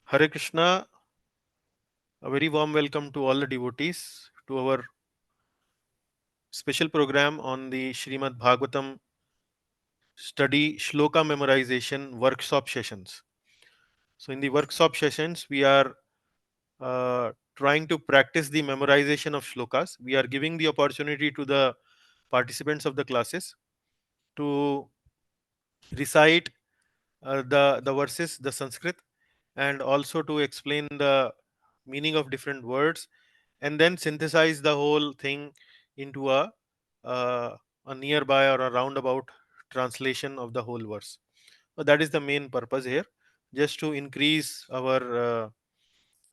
Hare Krishna, a very warm welcome to all the devotees to our special program on the Srimad Bhagavatam study shloka memorization workshop sessions. So, in the workshop sessions, we are trying to practice the memorization of shlokas. We are giving the opportunity to the participants of the classes to recite the verses, the Sanskrit, and also to explain the meaning of different words, and then synthesize the whole thing into uh, a nearby or a roundabout translation of the whole verse. So that is the main purpose here, just to increase our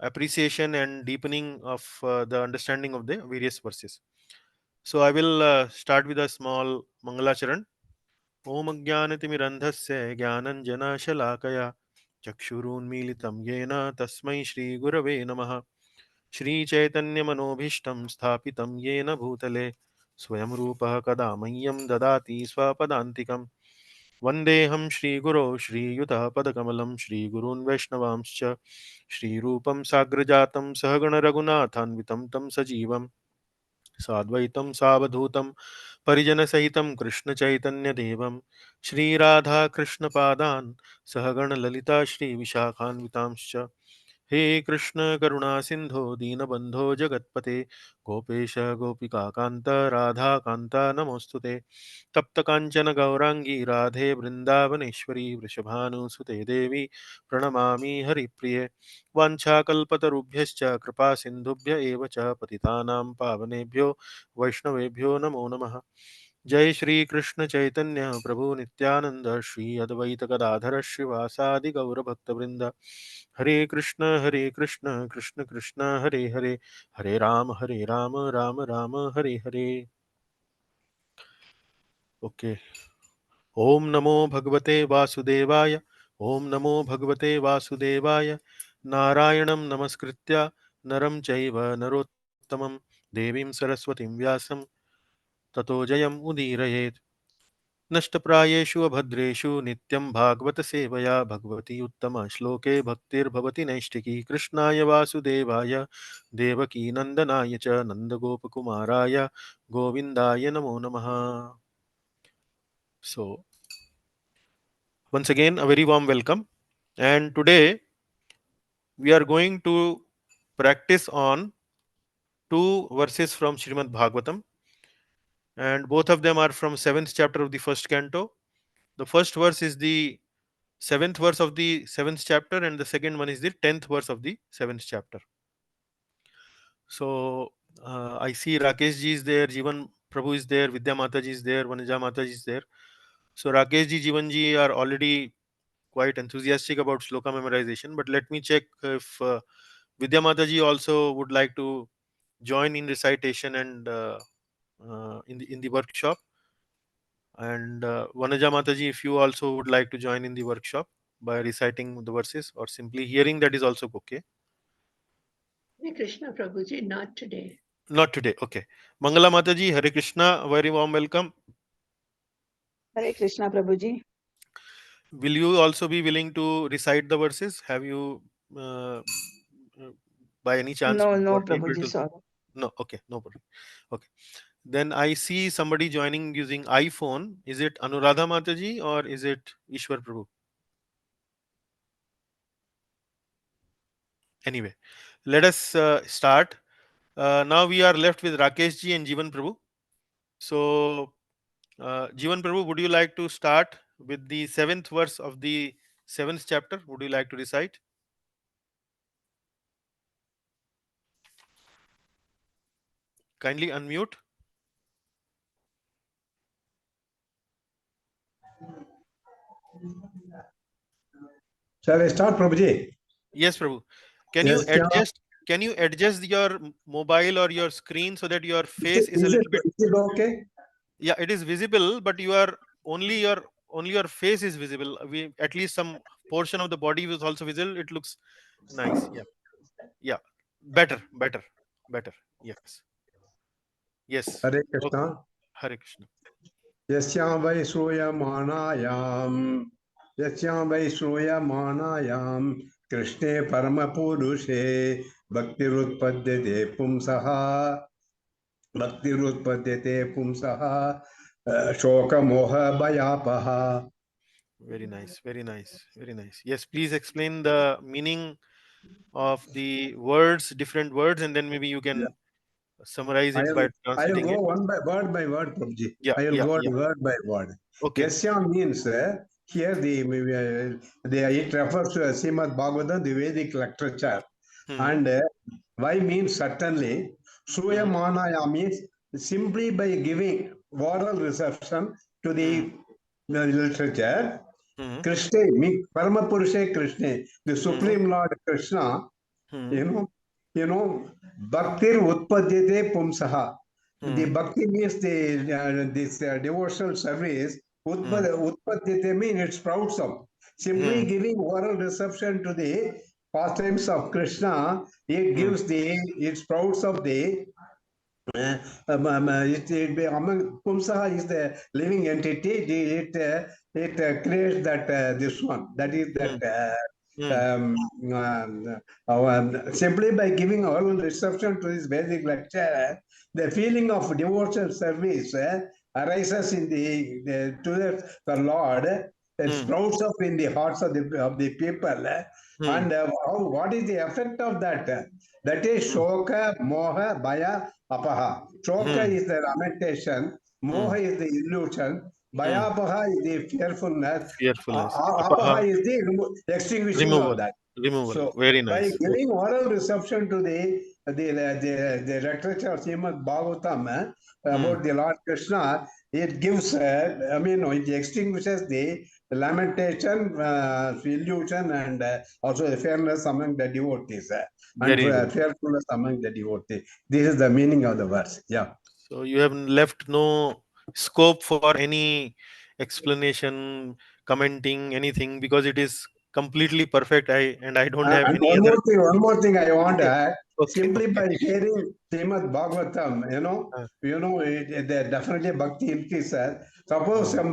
appreciation and deepening of the understanding of the various verses. So I will start with a small Mangalacharan. Om Ajnanatimirandhasya Jnananjana चक्षुरुन्मीलितं येन तस्मै श्रीगुरवे नमः श्रीचैतन्यमनोभीष्टं स्थापितं येन भूतले स्वयं रूपः कदा मह्यं ददाति स्वपदान्तिकं वन्देऽहं श्रीगुरो श्रीयुतः पदकमलं श्रीगुरून् वैष्णवांश्च श्रीरूपं साग्रजातं सहगणरघुनाथान्वितं तं सजीवं साद्वैतं सावधूतं परिजनसहितं कृष्णचैतन्यदेवं श्रीराधाकृष्णपादान् सहगणललिता श्रीविशाखान्वितांश्च हे कृष्ण करुणा सिंधो दीनबंधो जगत्पते गोपेश गोपिकान्त राधा कान्त नमोस्तुते तप्त कांचन गौरांगी राधे वृंदावनेश्वरी वृषभानुसुते देवी प्रणमामि हरिप्रिये वाञ्छाकल्पतरुभ्यश्च कृपा सिन्धुभ्य एव च पतितानां पावनेभ्यो वैष्णवेभ्यो नमो नमः जय श्री कृष्ण चैतन्य प्रभु नित्यानंद श्री अद्वैत गदाधर श्रीवासादि गौर भक्तवृंद हरे कृष्ण कृष्ण कृष्ण हरे हरे हरे राम राम राम हरे हरे. ओके. ओम नमो भगवते वासुदेवाय. ओम नमो भगवते वासुदेवाय. नारायणं नमस्कृत्य नरं चैव नरोत्तमं देवीं सरस्वतीं व्यासं ततो जयम् उदीरयेत्. नष्टप्रायेषु अभद्रेषु नित्यं भागवत सेवया भगवती उत्तम श्लोके भक्तिर्भवति नैष्टिकी कृष्णाय वासुदेवाय देवकी नंदनाय च नंदगोपकुमाराय गोविंदाय नमो नमः. So once again a very warm welcome, and today we are going to practice on two verses from Srimad Bhagavatam, and both of them are from 7th chapter of the first canto. The first verse is the 7th verse of the 7th chapter, and the second one is the 10th verse of the 7th chapter. So I see Rakesh ji is there, Jivan Prabhu is there, Vidya Mataji is there, Vanija Mataji is there. So Rakesh ji, Jivan ji are already quite enthusiastic about shloka memorization, but let me check if Vidya Mataji also would like to join in recitation and in the workshop. And Vanaja Mataji, if you also would like to join in the workshop by reciting the verses or simply hearing, that is also okay. Hare Krishna Prabhuji, not today. Not today, okay. Mangala Mataji, Hare Krishna, very warm welcome. Hare Krishna Prabhuji. Will you also be willing to recite the verses? Have you uh, by any chance No, got able Prabhuji, to? sorry. No, okay, no problem. Okay. Then I see somebody joining using iPhone. Is it Anuradha Mataji or is it Ishwar Prabhu? Anyway, let us start. Now we are left with Rakesh ji and Jivan Prabhu. So, Jivan Prabhu, would you like to start with the 7th verse of the 7th chapter? Would you like to recite? Kindly unmute. Shall I start, Prabhuji? Yes, Prabhu. Can Yes, you adjust? Can you adjust your mobile or your screen so that your face is a little bit? Is it okay? Yeah, it is visible, but you are only your face is visible. We at least some portion of the body was also visible. It looks nice. Yeah, yeah. Better. Yes, yes. Hare Okay. Krishna. Hare Krishna. Yasyam vai shruyam कृष्णे परमपुरुषे भक्तिरुत्पद्यते पुंसः भक्तिरुत्पद्यते पुंसः शोकमोहभयापः. Very nice, very nice, very nice. Yes, please explain the meaning of the words, different words, and then maybe you can summarize it by I'll translating go it. by word, Prabhuji. Yeah, I'll yeah, go yeah. word by word. Okay. Yasya means here it refers to Srimad Bhagavatam, the Vedic literature. Hmm. And why means certainly. Hmm. Suyamanaya means simply by giving oral reception to Hmm. the literature. Hmm. Krishna, Paramapurusha Krishna, the Hmm. Supreme Lord Krishna, Hmm. you know, bhaktir utpadyate pumsaha. The Hmm. bhakti means this devotional service. Hmm. Utpadyate means it sprouts up. Simply Hmm. giving oral reception to the pastimes of Krishna, it Hmm. gives it sprouts up the among Pumsaha is the living entity. It creates that this one. That is Hmm. that. Hmm. Um, Simply by giving all reception to this basic lecture, the feeling of devotional service arises in the Lord. It Hmm. sprouts up in the hearts of the people, Hmm. and what is the effect of that? That is Hmm. shoka, moha, bhaya, apaha. Shoka Hmm. is the lamentation, Hmm. moha is the illusion, Hmm. bhayapaha is the fearfulness, Fearfulness. apaha Apaha. is the extinguishing of Removal. that. Removal. So, Very by nice. giving oral reception to the literature of Srimad Bhagavatam Hmm. about the Lord Krishna, it gives, it extinguishes the lamentation, illusion, and also the fairness among the devotees, and Very good. fearfulness among the devotees. This is the meaning of the verse. Yeah. So you have left no scope for any explanation, commenting, anything because it is completely perfect. I don't have And any other. one more thing I want to Okay. add. Okay. Simply Okay. by hearing Srimad Bhagavatam, Uh, there definitely bhakti increases. Suppose uh,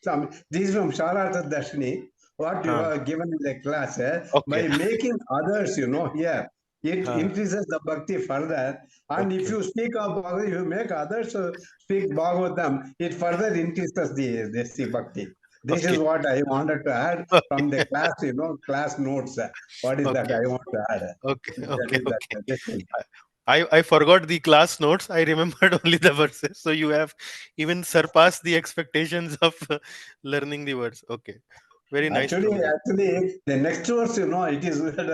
some these from Sharata Dashini, what you uh, are given in the class, okay. by making others, here, it Uh, increases the bhakti further. And if okay. you speak of Bhagavatam, you make others speak Bhagavatam, it further increases the bhakti. This is Okay. what I wanted to add from the Okay. class, class notes. What is that Okay. I want to add? Okay. That Okay. is Okay. that. This thing. I forgot the class notes. I remembered only the verses. So you have even surpassed the expectations of learning the words. Okay. Very nice, Prabhuji. Actually, the next verse, it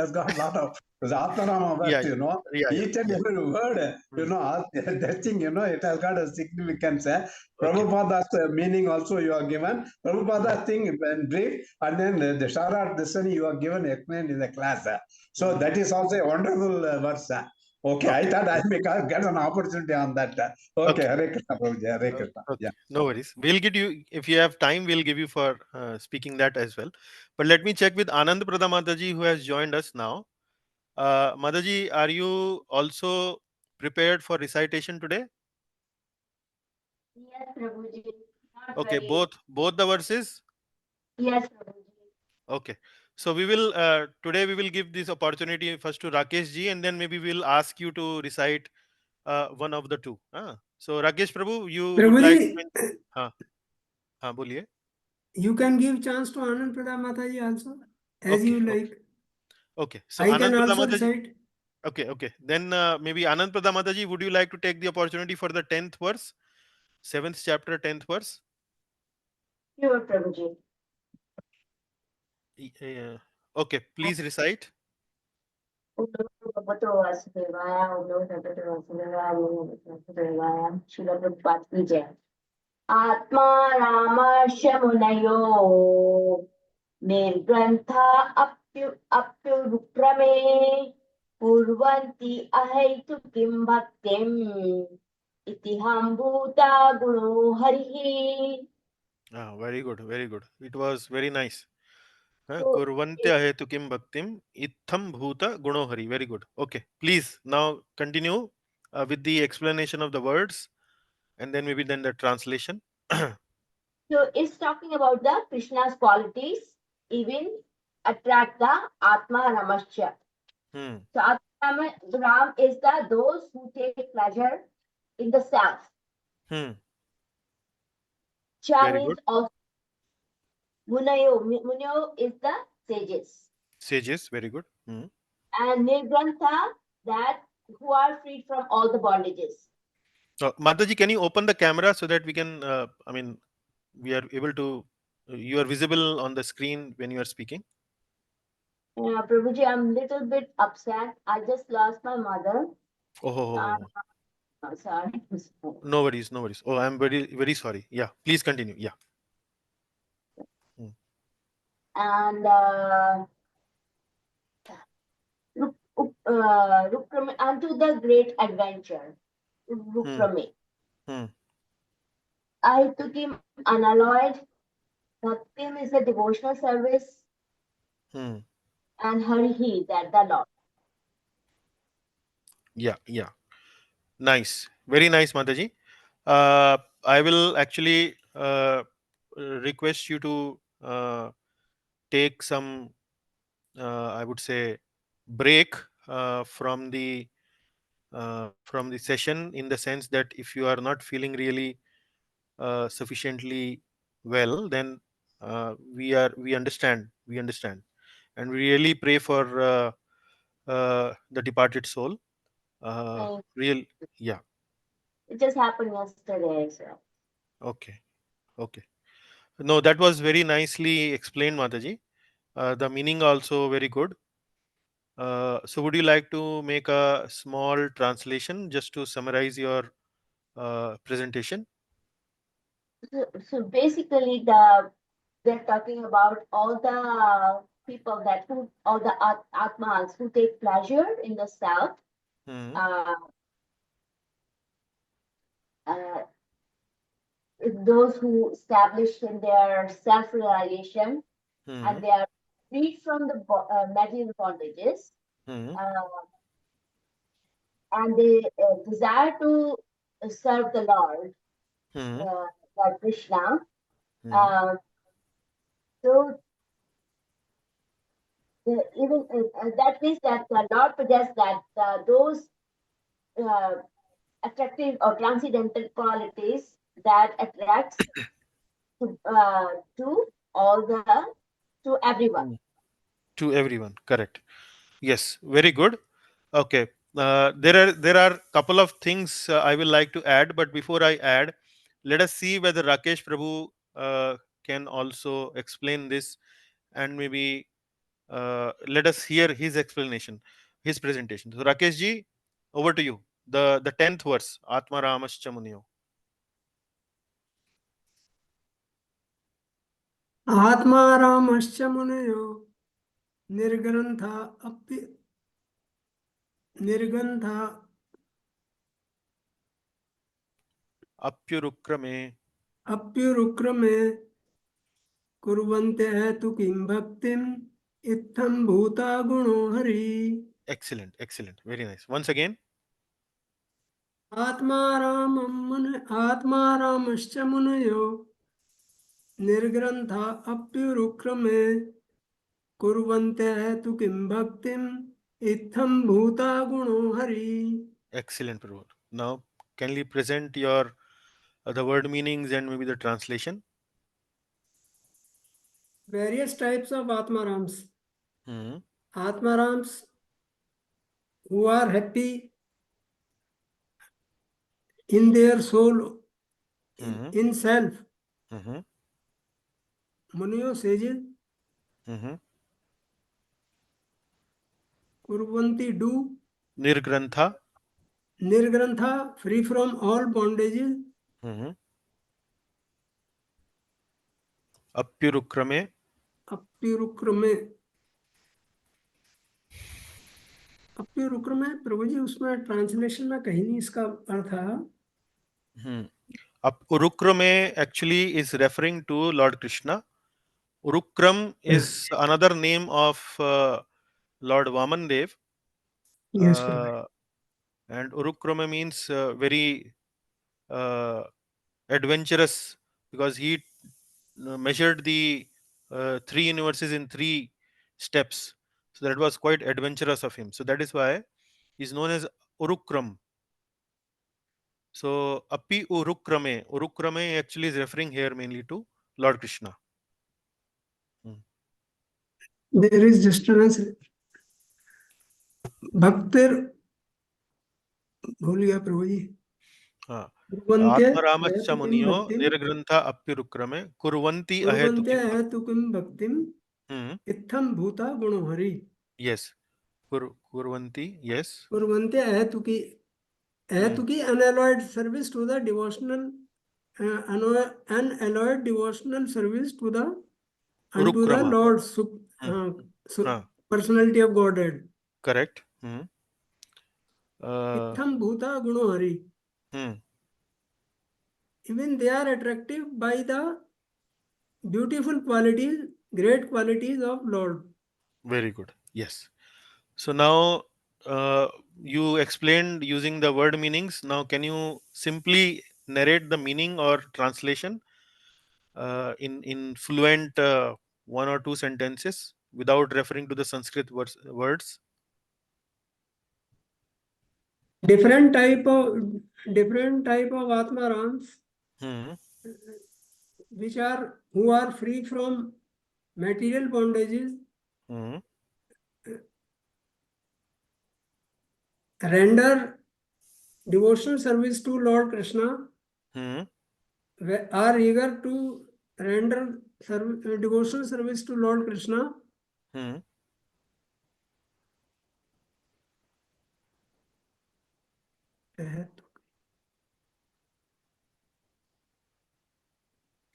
has got a lot of Atmarama Yeah. verse, Yeah. Yeah. each and Yeah. every word, Hmm. that thing, it has got a significance. Okay. Prabhupada's meaning also you are given. Hmm. Prabhupada's thing in brief, and then the Sharat Dasani you are given explained in the class. So Hmm. that is also a wonderful verse. Okay, I Okay. thought I may get an opportunity on that. Okay, Okay. Hare Krishna, Prabhuji, Hare Krishna. Okay. Yeah. No worries. We'll get you if you have time. We'll give you for speaking that as well. But let me check with Anand Pradha Mataji who has joined us now. Mataji, are you also prepared for recitation today? Yes, Prabhuji. Not Okay, very. both the verses. Yes, Prabhuji. Okay, so we will today we will give this opportunity first to Rakesh ji, and then maybe we'll ask you to recite one of the two. So Rakesh Prabhu, you would like Prabhuji, to? हाँ हाँ बोलिए. you can give chance to Anand Pradha Mataji also, as Okay, you okay, like. okay. So I can Anand Pradha also Mataji. recite. Okay, okay. Then maybe Anand Pradha Mataji, would you like to take the opportunity for the 10th verse, 7th chapter, 10th verse? Sure, Prabhuji. Okay, please recite. Uno Bhagavato Vasudevaya, Uno Bhagavato Vasudevaya, Uno Bhagavato Vasudevaya, Srila Prabhupada ki jai. Atma Ramasya Munayo Nirgrantha Apyuruprame Purvanti Ahaitu Kim Bhaktim Itiham Bhuta Guru Harihi. Very good, very good. It was very nice. So, Kurvantya hetu kim bhaktim itham bhuta gunohari. Very good. Okay, please now continue with the explanation of the words and then maybe then the translation. so it's talking about the Krishna's qualities, even attract the Atma Ramasya. Hmm. So Atma Ram is the those who take pleasure in the self. Hmm. Cha Very means good. also Munayo. Munayo is the sages. Sages. Very good. Hmm. And Nirgrantha, that who are freed from all the bondages. Mataji, can you open the camera so that we can? I mean, we are able to. You are visible on the screen when you are speaking. Prabhuji, I'm little bit upset. I just lost my mother. Oh, oh, oh, oh. Sorry. No worries, no worries. Oh, I'm very, very sorry. Yeah, please continue. Yeah. Hmm. And Rukrami, unto the great adventure, Hmm. Rukrami. Hmm. I took him unalloyed. Bhaktim is a devotional service, Hmm. and Harihi, that the Lord. Yeah, yeah. Nice. Very nice, Mataji. I will actually request you to take some, I would say, break from the session, in the sense that if you are not feeling really sufficiently well, then we understand, and we really pray for the departed soul. Thank Real, yeah. It just happened yesterday. So. Okay, okay. No, that was very nicely explained, Mataji. The meaning also very good. So, would you like to make a small translation just to summarize your presentation? So basically, they're talking about all the people that who all the atmas who take pleasure in the self. Hmm. Uh, uh, those who established in their self-realization Hmm. and they are freed from the material bondages, Hmm. uh, and they desire to serve the Lord, Hmm. uh, Lord Krishna. Hmm. Uh, so even that means that the Lord possesses that those uh, attractive or transcendental qualities that attracts to all the to everyone. Hmm. To everyone, correct. Yes, very good. Okay. There are couple of things I will like to add, but before I add, let us see whether Rakesh Prabhu can also explain this, and maybe let us hear his explanation, his presentation. So Rakesh ji, over to you. The 10th verse, Atma Ramascha Muniyo. आत्मारामश्च मुनयो निर्ग्रन्था अपि निर्गन्था Apyurukrame. अप्युरुक्रमे कुर्वन्ते तु किं भक्तिम् इत्थं भूता गुणो Hari Excellent, excellent, very nice. Once again. आत्मारामश्च मुनयो निर्ग्रन्था अप्युरुक्रमे कुर्वन्ते तु किं भक्तिम् इत्थं भूता गुणो Hari. Excellent, Prabhu. Now, can you present your the word meanings and maybe the translation? Various types of Atmarams. Hmm. Atmarams who are happy in their soul, Hmm. in self. Hmm. Muniyo sages, Hmm. Kurvanti do, Nirgrantha. Nirgrantha, free from all bondages, Hmm. Apyurukrame. अप्युरुक्रमे. अप्युरुक्रमे प्रभु जी उसमें translation में कहीं नहीं इसका अर्थ है. Hmm. Urukrame actually is referring to Lord Krishna. Urukram is another name of Lord Vamandev. Yes, Prabhu. Uh, and Urukrama means very uh, adventurous, because he measured the three universes in 3 steps. So that was quite adventurous of him. So that is why he's known as Urukram. So Api Urukrame. Urukrame actually is referring here mainly to Lord Krishna. There is disturbance. Bhaktir, भूल गया प्रभु जी. कुर्वन्ते आत्मरामश्च अहेतु किं मुनियो भक्तिं निर्ग्रंथा अप्युरुक्रमे कुर्वन्ति अहेतु कुर्वन्ते किम. अहेतु किं भक्तिं इत्थं भूता गुणो हरि. Yes. Kurvanti. Yes. कुर्वन्ते अहेतु की unalloyed service to the devotional unalloyed devotional service to the unto the Urukrama. Lord Huh. personality of Godhead. Correct. Itham bhuta guno hari. Even they are attractive by the beautiful qualities, great qualities of Lord. Very good. Yes. So now you explained using the word meanings. Now can you simply narrate the meaning or translation in fluent one or two sentences without referring to the Sanskrit words? Different type of Atmarams, who are free from material bondages, render devotional service to Lord Krishna, are eager to render devotional service to Lord Krishna.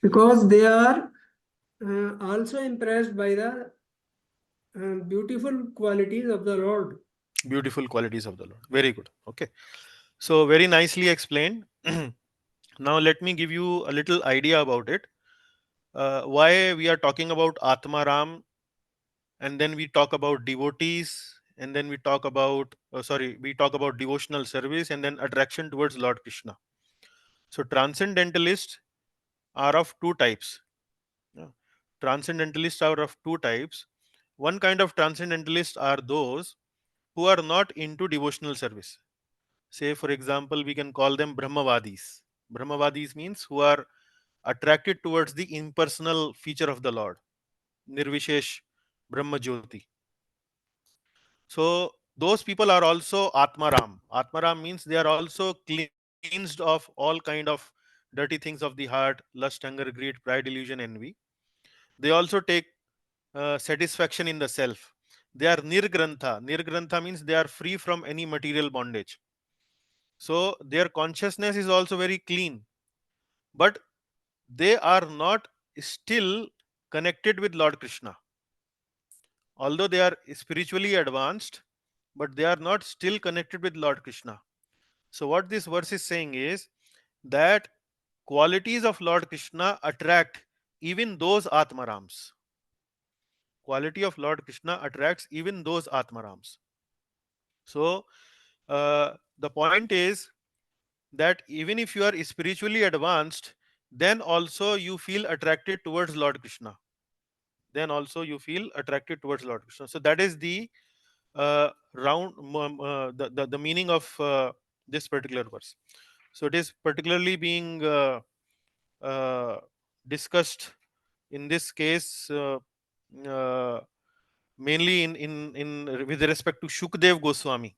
Because they are also impressed by the beautiful qualities of the Lord. Beautiful qualities of the Lord. Very good. Okay. So very nicely explained. Now let me give you a little idea about it. Why we are talking about Atmaram, and then we talk about devotees, and then we talk about we talk about devotional service, and then attraction towards Lord Krishna. So transcendentalists are of two types. Transcendentalists are of two types. One kind of transcendentalists are those who are not into devotional service. Say, for example, we can call them Brahmavadis. Brahmavadis means who are attracted towards the impersonal feature of the Lord, Nirvishesh Brahma Jyoti. So those people are also Atmaram. Atmaram means they are also cleansed of all kind of dirty things of the heart, lust, anger, greed, pride, illusion, envy. They also take satisfaction in the self. They are Nirgrantha. Nirgrantha means they are free from any material bondage. So their consciousness is also very clean, but they are not still connected with Lord Krishna. Although they are spiritually advanced, but they are not still connected with Lord Krishna. So what this verse is saying is that qualities of Lord Krishna attract even those Atmarams. Quality of Lord Krishna attracts even those Atmarams. So the point is that even if you are spiritually advanced, then also you feel attracted towards Lord Krishna. Then also you feel attracted towards Lord Krishna. So that is the the meaning of this particular verse. So it is particularly being discussed in this case mainly in with respect to Shukdev Goswami.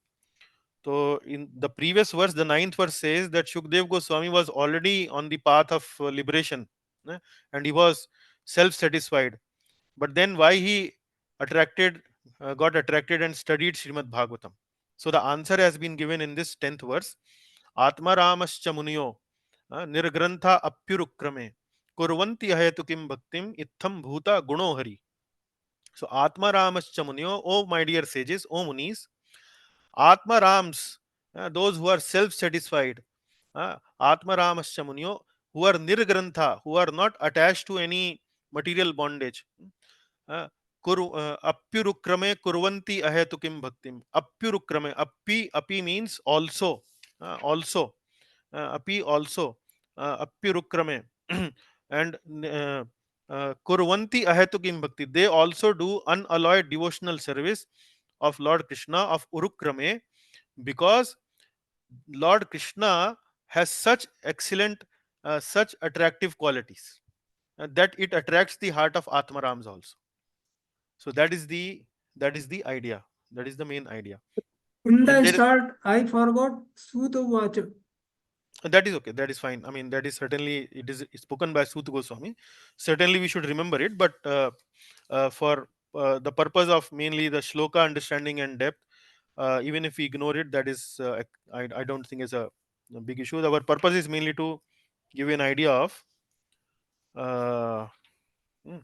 So in the previous verse, the 9th verse says that Shukdev Goswami was already on the path of liberation, and he was self-satisfied. But then why he got attracted and studied Srimad Bhagavatam? So the answer has been given in this 10th verse. Atma Ramascha Muniyo Nirgrantha Apyurukrame Kurvanti Ahetu Kim Bhaktim Itham Bhuta Guno Hari. So Atma Ramascha Muniyo, oh my dear sages, oh munis, Atma Rams, those who are self-satisfied, Atma Ramascha Muniyo, who are Nirgrantha, who are not attached to any material bondage. Apyurukrame kurvanti ahetu kim bhaktim. Apyurukrame. Api means also. Also. Api also. Apyurukrame. And Kurvanti ahetukim bhakti. They also do unalloyed devotional service of Lord Krishna of Urukrame, because Lord Krishna has such excellent, such attractive qualities that it attracts the heart of Atmarams also. So that is the idea. That is the main idea. In And the there, start, I forgot Suta Vacha. that is okay. That is fine. I mean, that is certainly, it is spoken by Sut Goswami. Certainly, we should remember it. But for the purpose of mainly the shloka understanding and depth, even if we ignore it, that is, I don't think is a big issue. Our purpose is mainly to give you an idea of. Uh, hmm.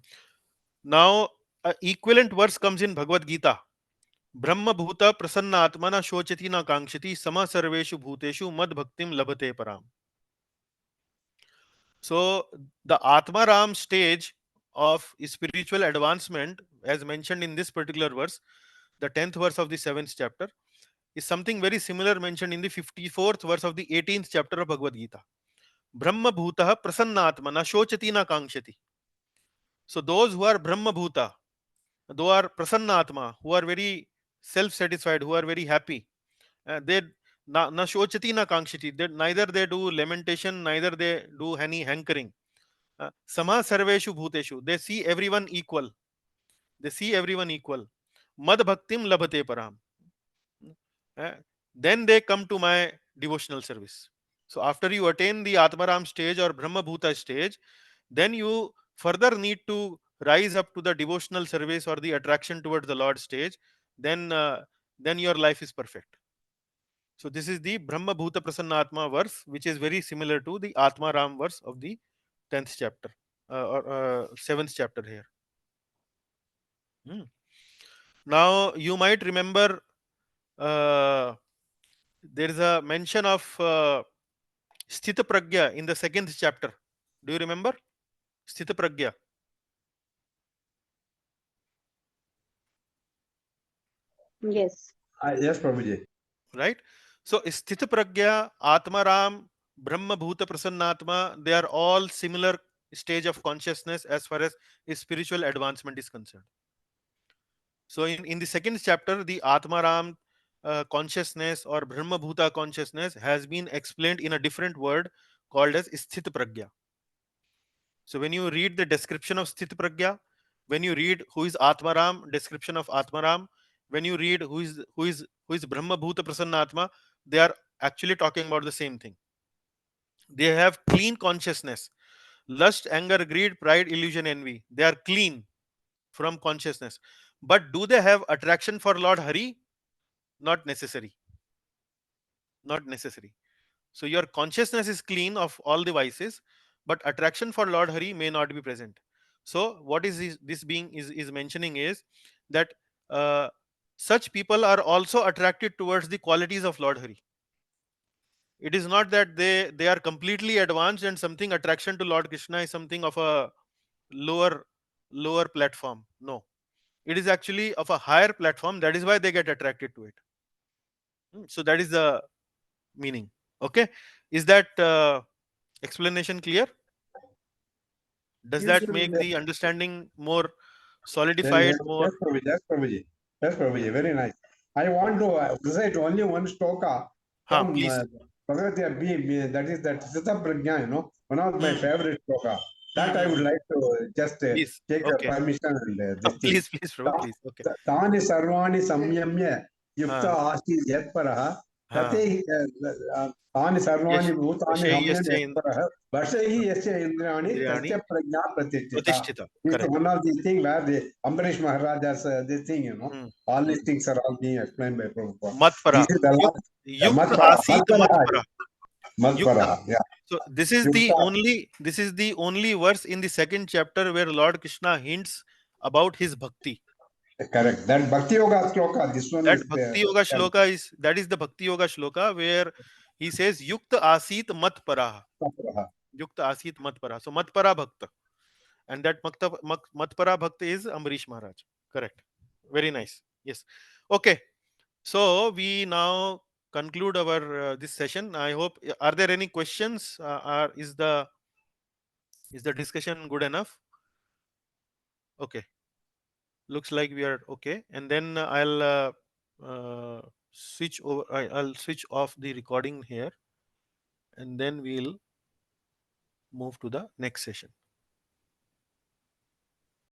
Now, equivalent verse comes in Bhagavad Gita. Brahma bhuta prasanna atmana shochati na kankshati sama sarveshu bhuteshu mad bhaktim labhate param. So the Atmaram stage of spiritual advancement, as mentioned in this particular verse, the 10th verse of the 7th chapter, is something very similar mentioned in the 54th verse of the 18th chapter of Bhagavad Gita. Brahma bhutah prasanna atmana shochati na kankshati. So those who are Brahma bhuta, those are prasanna atma, who are very self-satisfied, who are very happy, they na shochati na kankshati. Neither they do lamentation, neither they do any hankering. Sama sarveshu bhuteshu. They see everyone equal. They see everyone equal. Mad bhaktim labhate param. Uh, Then they come to my devotional service. So after you attain the Atmaram stage or Brahma Bhuta stage, then you further need to rise up to the devotional service or the attraction towards the Lord stage. Then your life is perfect. So this is the Brahma Bhuta Prasannatma verse, which is very similar to the Atma Ram verse of the 10th chapter or 7th chapter here. Hmm. Now you might remember there is a mention of Sthita Pragya in the 2nd chapter. Do you remember Sthita Pragya? Yes. Yes, Prabhuji. Right? So Sthita Pragya, Atma Ram, Brahma Bhuta Prasannatma, they are all similar stage of consciousness as far as spiritual advancement is concerned. So in the 2nd chapter, the Atmaram consciousness or Brahma Bhuta consciousness has been explained in a different word called as Sthit Pragya. So when you read the description of Sthit Pragya, when you read who is Atmaram, description of Atmaram, when you read who is Brahma Bhuta Prasannatma, they are actually talking about the same thing. They have clean consciousness. Lust, anger, greed, pride, illusion, envy. They are clean from consciousness. But do they have attraction for Lord Hari? Not necessary. Not necessary. So your consciousness is clean of all the vices, but attraction for Lord Hari may not be present. So what is this being is mentioning is that uh, such people are also attracted towards the qualities of Lord Hari. It is not that they are completely advanced and something attraction to Lord Krishna is something of a lower platform. No, it is actually of a higher platform. That is why they get attracted to it. So that is the meaning. Okay, is that explanation clear? Does Yes, that make Prabhuji. the understanding more Yeah, solidified, more? yes, Prabhuji. Yes, Prabhuji. Yes, Prabhuji. Very nice. I want to recite only one shloka Ha, from please. Bhagavad Gita, that is that Sita Prajna, one of my Hmm, favorite shloka. hmm, That I hmm, would hmm. like to just Please. take Okay. permission and this thing. Please, Prabhu, please. Okay. तानि सर्वाणि संयम्य युक्त Ha, आसीत् यत्परः ha. तते तानि सर्वाणि Yash, भूतानि Yashay, संयम्य Yasya, यत्परः वर्षैः यस्य इन्द्रियाणि Indriyani, तस्य प्रज्ञा प्रतिष्ठिता. Pratishtita. It's Correct. one of the thing where the Ambarish Maharaja's this thing, Hmm, all these hmm. things are all being explained by Prabhupada. This Matpara. is the Yukt, last yukt Matpara, asit matpara. Yukta. Matpara, yeah, So this is the only verse in the 2nd chapter where Lord Krishna hints about his bhakti. correct. That Bhakti Yoga Shloka, this one That is Bhakti Yoga shloka is the Bhakti Yoga shloka where he says Yukta Asit Mat Paraha. Yukta Asit Mat Paraha. So Mat Para Bhakta. And that Mat Para Bhakta is Ambarish Maharaj. Correct. Very nice. Yes. Okay. So we now conclude our this session. I hope, are there any questions? Is the discussion good enough? Okay, looks like we are okay. And then I'll switch over. I'll switch off the recording here, and then we'll move to the next session.